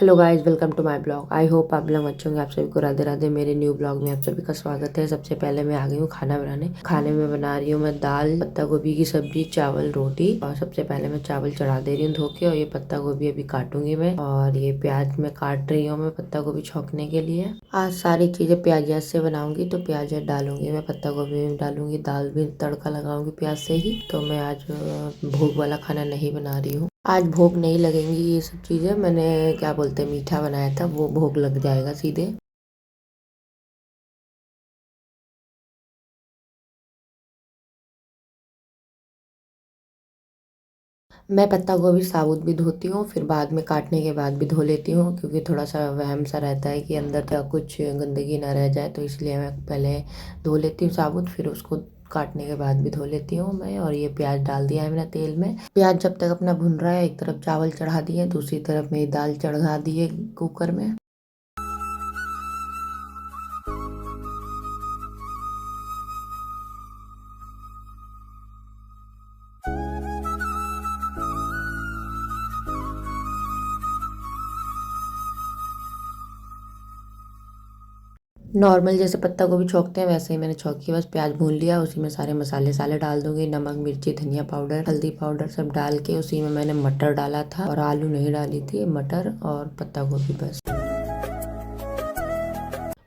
Hello guys, welcome to my blog. I hope आप लोग अच्छे होंगे। आप सभी को राधे राधे। मेरे न्यू ब्लॉग में आप सभी का स्वागत है। सबसे पहले मैं आ गई हूँ खाना बनाने। खाने में बना रही हूँ मैं दाल, पत्ता गोभी की सब्जी, चावल, रोटी। और सबसे पहले मैं चावल चढ़ा दे रही हूँ धो के। और ये पत्ता गोभी अभी काटूंगी मैं। और ये प्याज मैं काट रही हूँ मैं पत्ता गोभी छौंकने के लिए। आज सारी चीजें प्याज से बनाऊंगी, तो प्याज डालूंगी मैं, पत्ता गोभी में डालूंगी, दाल भी तड़का लगाऊंगी प्याज से ही। तो मैं आज भोग वाला खाना नहीं बना रही हूँ। आज भोग नहीं लगेंगी ये सब चीजें। मैंने क्या बोलते हैं मीठा बनाया था, वो भोग लग जाएगा सीधे। मैं पत्ता गोभी साबुत भी धोती हूँ, फिर बाद में काटने के बाद भी धो लेती हूँ, क्योंकि थोड़ा सा वहम सा रहता है कि अंदर का कुछ गंदगी ना रह जाए। तो इसलिए मैं पहले धो लेती हूँ साबुत, फिर उसको काटने के बाद भी धो लेती हूँ मैं। और ये प्याज डाल दिया है मैंने तेल में। प्याज जब तक अपना भुन रहा है, एक तरफ चावल चढ़ा दिए, दूसरी तरफ मेरी दाल चढ़ा दी है कुकर में। नॉर्मल जैसे पत्ता गोभी छौंकते हैं वैसे ही मैंने छौंकी, बस प्याज भून लिया। उसी में सारे मसाले साले डाल दूंगी, नमक, मिर्ची, धनिया पाउडर, हल्दी पाउडर सब डाल के। उसी में मैंने मटर डाला था और आलू नहीं डाली थी, मटर और पत्ता गोभी बस।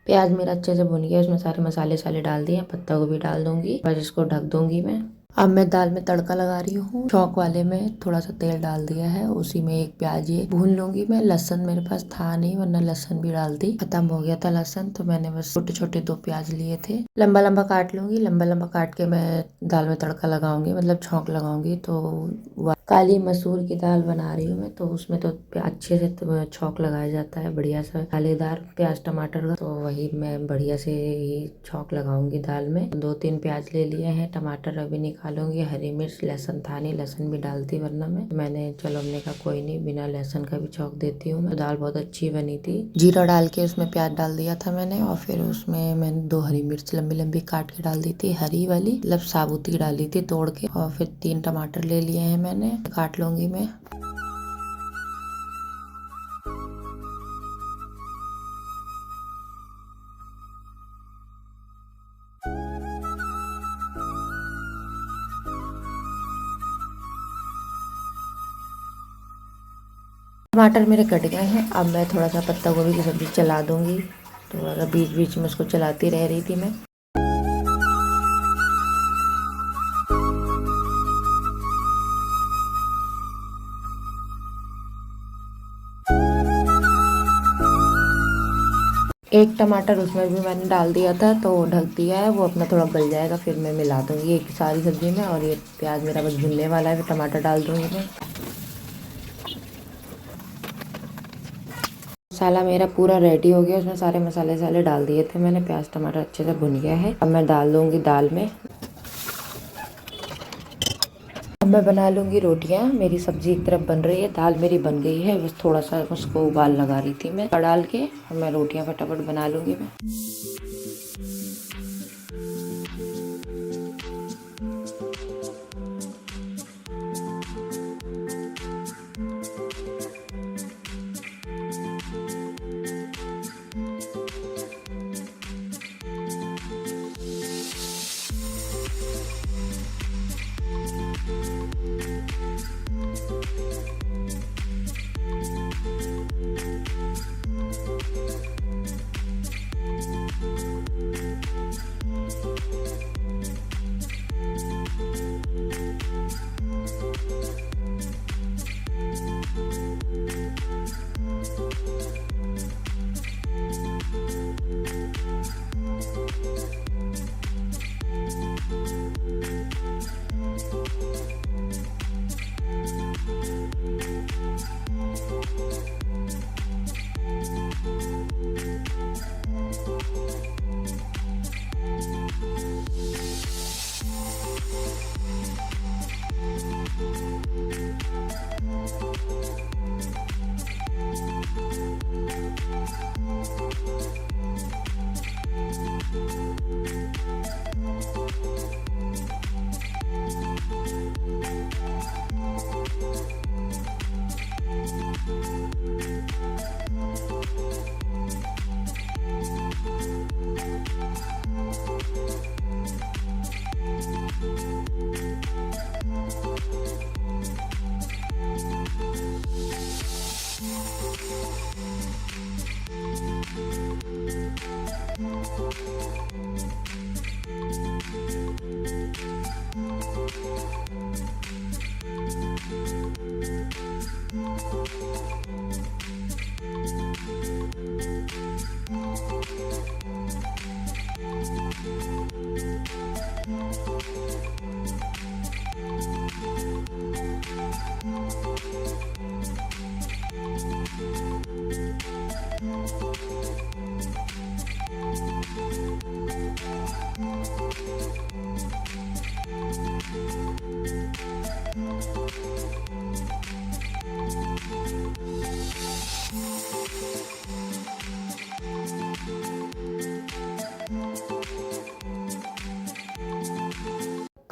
प्याज मेरा अच्छे से भुन गया, उसमें सारे मसाले साले डाल दिए, पत्ता गोभी डाल दूंगी, बस इसको ढक दूंगी मैं। अब मैं दाल में तड़का लगा रही हूँ। चौक वाले में थोड़ा सा तेल डाल दिया है, उसी में एक प्याज ये भून लूंगी मैं। लहसुन मेरे पास था नहीं, वरना लहसुन भी डाल दी, खत्म हो गया था लहसुन, तो मैंने बस छोटे छोटे दो प्याज लिए थे। लंबा लंबा काट लूंगी, लंबा लंबा काट के मैं दाल में तड़का लगाऊंगी, मतलब छौंक लगाऊंगी। तो काली मसूर की दाल बना रही हूँ मैं, तो उसमें तो अच्छे से तो छौंक लगाया जाता है, बढ़िया सा कालेदार प्याज टमाटर का। तो वही मैं बढ़िया से ही छौंक लगाऊंगी दाल में। दो तीन प्याज ले लिए हैं, टमाटर अभी निकालूंगी, हरी मिर्च, लहसुन था नहीं, लहसुन भी डालती वरना मैंने चलो हमने कहा कोई नहीं, बिना लहसुन का भी छौंक देती हूँ मैं। दाल बहुत अच्छी बनी थी। जीरा डाल के उसमें प्याज डाल दिया था मैंने, और फिर उसमें मैंने दो हरी मिर्च लंबी लंबी काट के डाल दी थी, हरी वाली, मतलब साबुती डाली थी तोड़ के। और फिर तीन टमाटर ले लिए हैं मैंने, काट लूंगी मैं। टमाटर मेरे कट गए हैं। अब मैं थोड़ा सा पत्ता गोभी की सब्जी चला दूंगी, थोड़ा सा बीच बीच में उसको चलाती रह रही थी मैं। एक टमाटर उसमें भी मैंने डाल दिया था, तो ढक दिया है, वो अपना थोड़ा गल जाएगा, फिर मैं मिला दूंगी एक सारी सब्जी में। और ये प्याज मेरा बस भुनने वाला है, फिर टमाटर डाल दूंगी मैं। मसाला मेरा पूरा रेडी हो गया, उसमें सारे मसाले साले डाल दिए थे मैंने, प्याज टमाटर अच्छे से भुन गया है। अब मैं डाल दूंगी दाल में। अब मैं बना लूंगी रोटियां। मेरी सब्जी एक तरफ बन रही है, दाल मेरी बन गई है, बस थोड़ा सा उसको उबाल लगा रही थी मैं डाल के। अब मैं रोटियां फटाफट बना लूंगी मैं।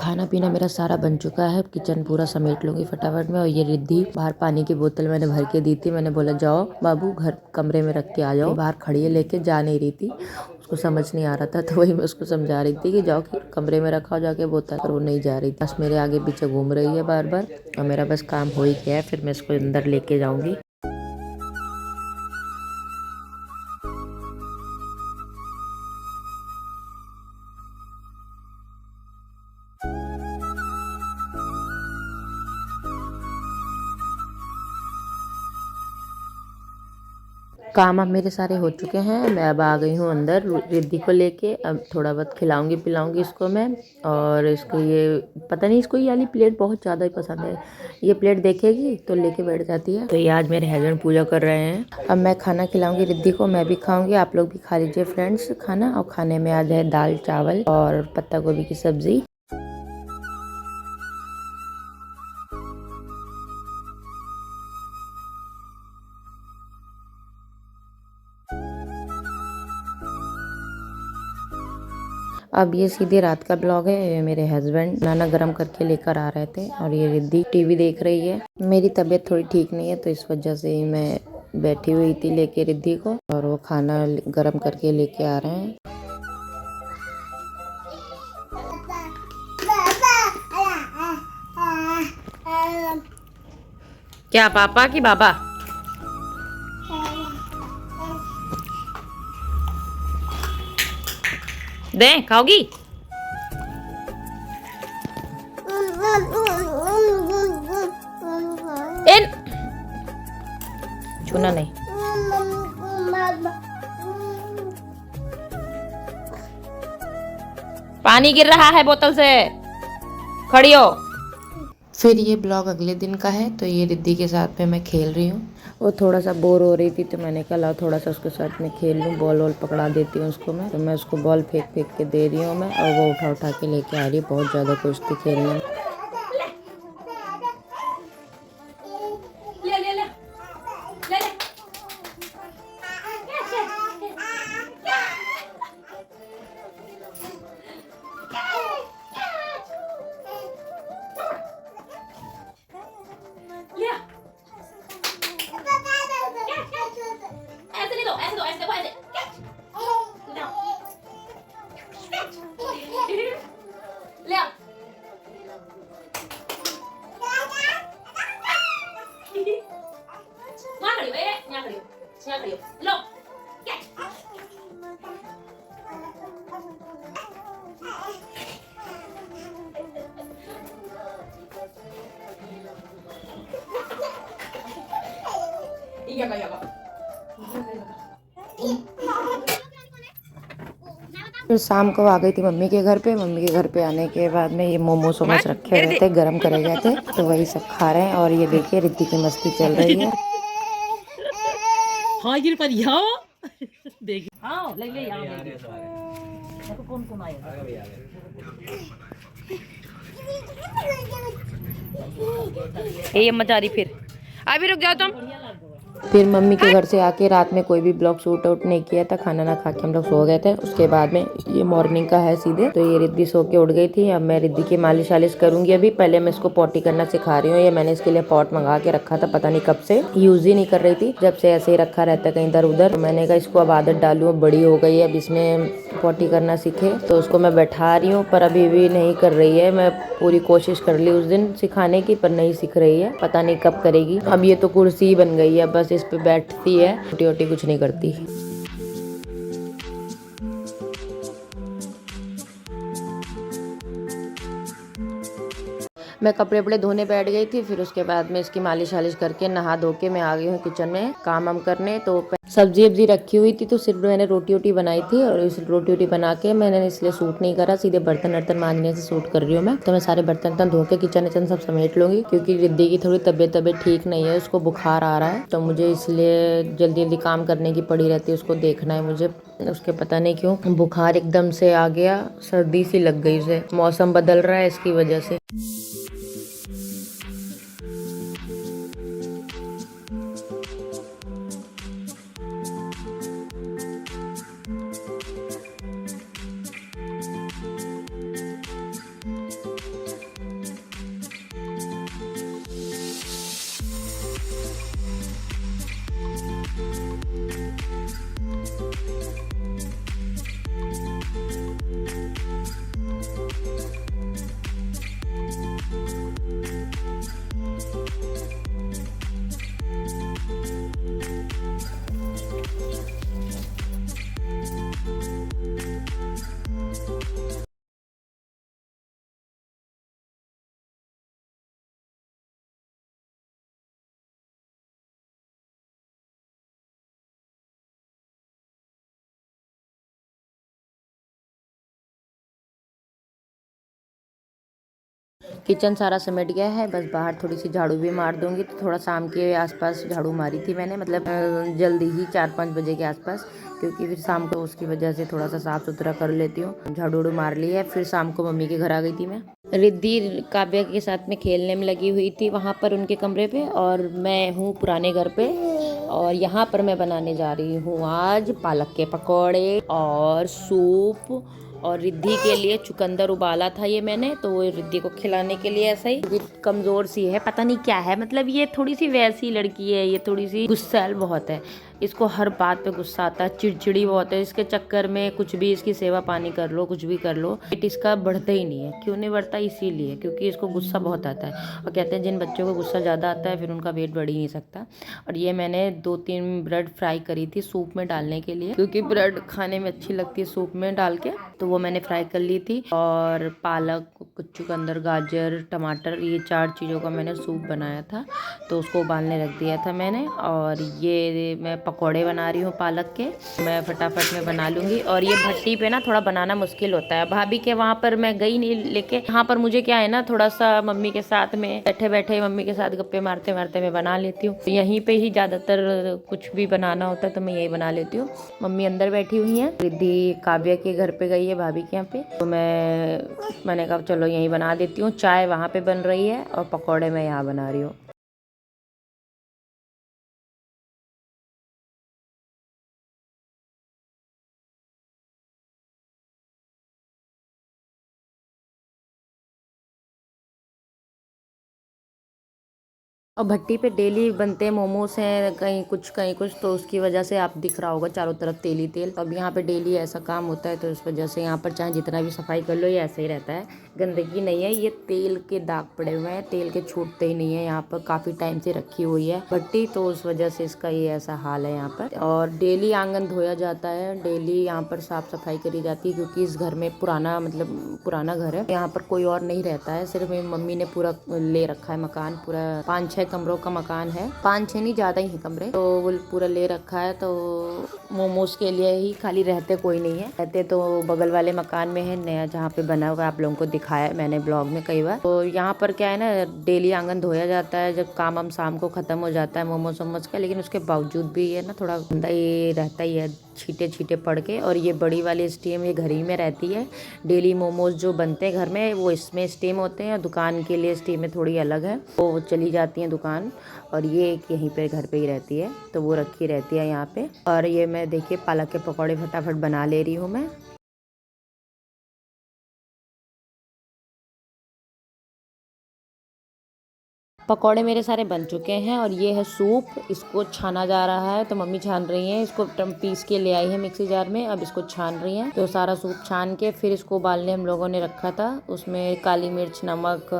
खाना पीना मेरा सारा बन चुका है, किचन पूरा समेट लूंगी फटाफट में। और ये रिद्धि बाहर पानी की बोतल मैंने भर के दी थी, मैंने बोला जाओ बाबू घर कमरे में रख के आ जाओ। बाहर खड़ी है लेके जा नहीं रही थी, उसको समझ नहीं आ रहा था, तो वही मैं उसको समझा रही थी कि जाओ कमरे में रखा जाके बोतल, पर वो नहीं जा रही। बस मेरे आगे पीछे घूम रही है बार बार, और मेरा बस काम हो ही गया है, फिर मैं इसको अंदर लेके जाऊंगी। काम अब मेरे सारे हो चुके हैं, मैं अब आ गई हूँ अंदर रिद्धि को लेके। अब थोड़ा बहुत खिलाऊंगी पिलाऊंगी इसको मैं। और इसको ये पता नहीं, इसको ये वाली प्लेट बहुत ज़्यादा ही पसंद है, ये प्लेट देखेगी तो लेके बैठ जाती है। तो ये आज मेरे हस्बैंड पूजा कर रहे हैं। अब मैं खाना खिलाऊंगी रिद्धि को, मैं भी खाऊंगी, आप लोग भी खा लीजिए फ्रेंड्स खाना। और खाने में आज है दाल चावल और पत्ता गोभी की सब्जी। अब ये सीधे रात का ब्लॉग है। ये मेरे हस्बैंड नाना गरम करके लेकर आ रहे थे, और ये रिद्धि टीवी देख रही है। मेरी तबीयत थोड़ी ठीक नहीं है, तो इस वजह से ही मैं बैठी हुई थी लेके रिद्धि को, और वो खाना गरम करके लेके आ रहे हैं। क्या पापा की बाबा? दे खाओगी? इन छूना नहीं। पानी गिर रहा है बोतल से, खड़ी हो। फिर ये ब्लॉग अगले दिन का है। तो ये रिद्धि के साथ में मैं खेल रही हूँ, वो थोड़ा सा बोर हो रही थी, तो मैंने कहा लाओ थोड़ा सा उसके साथ में खेल लूँ, बॉल वॉल पकड़ा देती हूँ उसको मैं। तो मैं उसको बॉल फेंक फेंक के दे रही हूँ मैं, और वो उठा उठा के लेके आ रही है, बहुत ज़्यादा खुश थी खेलने में। फिर शाम को आ गई थी मम्मी के घर पे। मम्मी के घर पे आने के बाद में ये मोमोज वोमोज रखे हुए थे, गरम करे गए थे, तो वही सब खा रहे हैं। और ये देखिए रिद्धि की मस्ती चल रही है। हाँ ये पर देखिए, हाँ ले ले यहाँ देखो कौन कौन आया। ये मजा आ रही, फिर अभी रुक जाओ तुम। फिर मम्मी के घर से आके रात में कोई भी ब्लॉग शूट आउट नहीं किया था, खाना ना खा के हम लोग सो गए थे। उसके बाद में ये मॉर्निंग का है सीधे। तो ये रिद्धि सो के उठ गई थी। अब मैं रिद्धि की मालिश वालिश करूंगी। अभी पहले मैं इसको पॉटी करना सिखा रही हूँ। ये मैंने इसके लिए पॉट मंगा के रखा था, पता नहीं कब से यूज ही नहीं कर रही थी, जब से ऐसे ही रखा रहता है कहीं इधर उधर। तो मैंने कहा इसको अब आदत डालू, बड़ी हो गई है, अब इसमें पॉटी करना सीखे। तो उसको मैं बैठा रही हूँ, पर अभी भी नहीं कर रही है। मैं पूरी कोशिश कर ली उस दिन सिखाने की, पर नहीं सीख रही है, पता नहीं कब करेगी। अब ये तो कुर्सी बन गई है, बस इस पे बैठती है, छोटी छोटी कुछ नहीं करती। मैं कपड़े वपड़े धोने बैठ गई थी। फिर उसके बाद में इसकी मालिश वालिश करके नहा धो के मैं आ गई हूँ किचन में काम वाम करने। तो सब्जी वब्जी रखी हुई थी, तो सिर्फ मैंने रोटी वोटी बनाई थी, और इस रोटी वोटी बना के मैंने इसलिए सूट नहीं करा, सीधे बर्तन वर्तन मांजने से सूट कर रही हूँ मैं। तो मैं सारे बर्तन वर्तन धो के किचन विचन सब समेट लूंगी, क्योंकि रिद्धि की थोड़ी तबीयत ठीक नहीं है, उसको बुखार आ रहा है, तो मुझे इसलिए जल्दी जल्दी काम करने की पड़ी रहती है, उसको देखना है मुझे। उसके पता नहीं क्यों बुखार एकदम से आ गया, सर्दी सी लग गई उसे, मौसम बदल रहा है इसकी वजह से। किचन सारा समेट गया है, बस बाहर थोड़ी सी झाड़ू भी मार दूंगी। तो थोड़ा शाम के आसपास झाड़ू मारी थी मैंने, मतलब जल्दी ही 4-5 बजे के आसपास, क्योंकि फिर शाम को उसकी वजह से थोड़ा सा साफ सुथरा कर लेती हूँ। झाड़ू उड़ू मार ली है। फिर शाम को मम्मी के घर आ गई थी मैं। रिद्धि काव्या के साथ में खेलने में लगी हुई थी वहाँ पर उनके कमरे पे, और मैं हूँ पुराने घर पे। और यहाँ पर मैं बनाने जा रही हूँ आज पालक के पकौड़े और सूप। और रिद्धि के लिए चुकंदर उबाला था ये मैंने, तो वो रिद्धि को खिलाने के लिए। ऐसा ही ये कमज़ोर सी है, पता नहीं क्या है, मतलब ये थोड़ी सी वैसी लड़की है, ये थोड़ी सी गुस्सैल बहुत है। इसको हर बात पे गुस्सा आता है, चिड़चिड़ी बहुत है। इसके चक्कर में कुछ भी इसकी सेवा पानी कर लो, कुछ भी कर लो, पेट इसका बढ़ता ही नहीं है। क्यों नहीं बढ़ता? इसीलिए क्योंकि इसको गुस्सा बहुत आता है। और कहते हैं जिन बच्चों को गुस्सा ज़्यादा आता है फिर उनका वेट बढ़ ही नहीं सकता। और ये मैंने 2-3 ब्रेड फ्राई करी थी सूप में डालने के लिए, क्योंकि ब्रेड खाने में अच्छी लगती है सूप में डाल के, तो वो मैंने फ्राई कर ली थी। और पालक, चुकंदर, गाजर, टमाटर, ये 4 चीज़ों का मैंने सूप बनाया था, तो उसको उबालने रख दिया था मैंने। और ये मैं पकौड़े बना रही हूँ पालक के, मैं फटाफट में बना लूँगी। और ये भट्टी पे ना थोड़ा बनाना मुश्किल होता है। भाभी के वहाँ पर मैं गई नहीं लेके, यहाँ पर मुझे क्या है ना, थोड़ा सा मम्मी के साथ में बैठे बैठे मम्मी के साथ गप्पे मारते मारते मैं बना लेती हूँ। यहीं पे ही ज़्यादातर कुछ भी बनाना होता है तो मैं यही बना लेती हूँ। मम्मी अंदर बैठी हुई हैं, रिद्धि काव्या के घर पे गई है भाभी के यहाँ पे, तो मैंने कहा चलो यहीं बना देती हूँ। चाय वहाँ पे बन रही है और पकौड़े मैं यहाँ बना रही हूँ। और भट्टी पे डेली बनते हैं मोमोज हैं, कहीं कुछ, तो उसकी वजह से आप दिख रहा होगा चारों तरफ तेल ही तेल। तो अब यहाँ पे डेली ऐसा काम होता है, तो इस वजह से यहाँ पर चाहे जितना भी सफाई कर लो ये ऐसे ही रहता है, गंदगी नहीं है। ये तेल के दाग पड़े हुए हैं, तेल के छूटते ही नहीं है। यहाँ पर काफ़ी टाइम से रखी हुई है भट्टी, तो उस वजह से इसका ये ऐसा हाल है यहाँ पर। और डेली आंगन धोया जाता है, डेली यहाँ पर साफ सफाई करी जाती है, क्योंकि इस घर में पुराना घर है, यहाँ पर कोई और नहीं रहता है। सिर्फ मेरी मम्मी ने पूरा ले रखा है मकान, पूरा 5-6 कमरों का मकान है, 5-6 नहीं ज़्यादा ही कमरे, तो वो पूरा ले रखा है। तो मोमोज के लिए ही खाली रहते कोई नहीं है, रहते तो बगल वाले मकान में है नया, जहाँ पे बना हुआ आप लोगों को दिखाया मैंने ब्लॉग में कई बार। तो यहाँ पर क्या है ना, डेली आंगन धोया जाता है जब काम हम शाम को खत्म हो जाता है मोमोज वोमोज का, लेकिन उसके बावजूद भी ये ना थोड़ा गंदा ये रहता ही है, छींटे छींटे पड़ के। और ये बड़ी वाली स्टीम ये घर ही में रहती है। डेली मोमोज जो बनते हैं घर में वो इसमें स्टीम होते हैं, दुकान के लिए स्टीमें थोड़ी अलग है, वो चली जाती हैं दुकान। और ये एक यहीं पे घर पे ही रहती है, तो वो रखी रहती है यहाँ पे। और ये मैं देखिए पालक के पकौड़े फटाफट बना ले रही हूँ मैं। पकौड़े मेरे सारे बन चुके हैं। और ये है सूप, इसको छाना जा रहा है, तो मम्मी छान रही हैं इसको, पीस के ले आई है मिक्सी जार में, अब इसको छान रही हैं। तो सारा सूप छान के फिर इसको उबालने हम लोगों ने रखा था, उसमें काली मिर्च नमक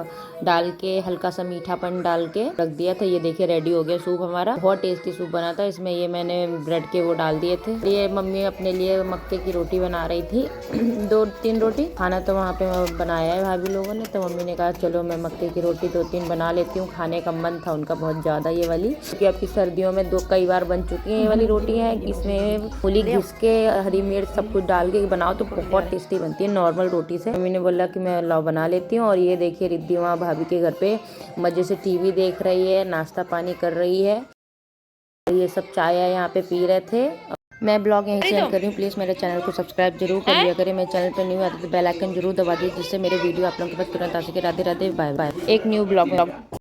डाल के हल्का सा मीठापन डाल के रख दिया था। ये देखिए रेडी हो गया सूप हमारा, बहुत टेस्टी सूप बना था। इसमें ये मैंने ब्रेड के वो डाल दिए थे। ये मम्मी अपने लिए मक्के की रोटी बना रही थी 2-3 रोटी। खाना तो वहाँ पे बनाया है भाभी लोगों ने, तो मम्मी ने कहा चलो मैं मक्के की रोटी 2-3 बना लेती हूँ। खाने का मन था उनका बहुत ज़्यादा ये वाली, क्योंकि अब की सर्दियों में कई बार बन चुकी है ये वाली रोटी है। इसमें मूली घिस के हरी मिर्च सब कुछ डाल के बनाओ तो बहुत टेस्टी बनती है नॉर्मल रोटी से। मम्मी ने बोला कि मैं लाओ बना लेती हूँ। और ये देखिए रिद्धि वहाँ भाभी के घर पे मज़े से टीवी देख रही है, नाश्ता पानी कर रही है। ये सब चाय यहाँ पे पी रहे थे। मैं ब्लॉग यहीं शेयर कर रही हूँ। प्लीज़ मेरे चैनल को सब्सक्राइब जरूर कर लिया करें। मेरे चैनल पर न्यू आते तो बेल आइकन जरूर दबा दीजिए, जिससे मेरे वीडियो आप लोगों के पास तुरंत आ सके। Radhe Radhe, bye bye. एक न्यू ब्लॉग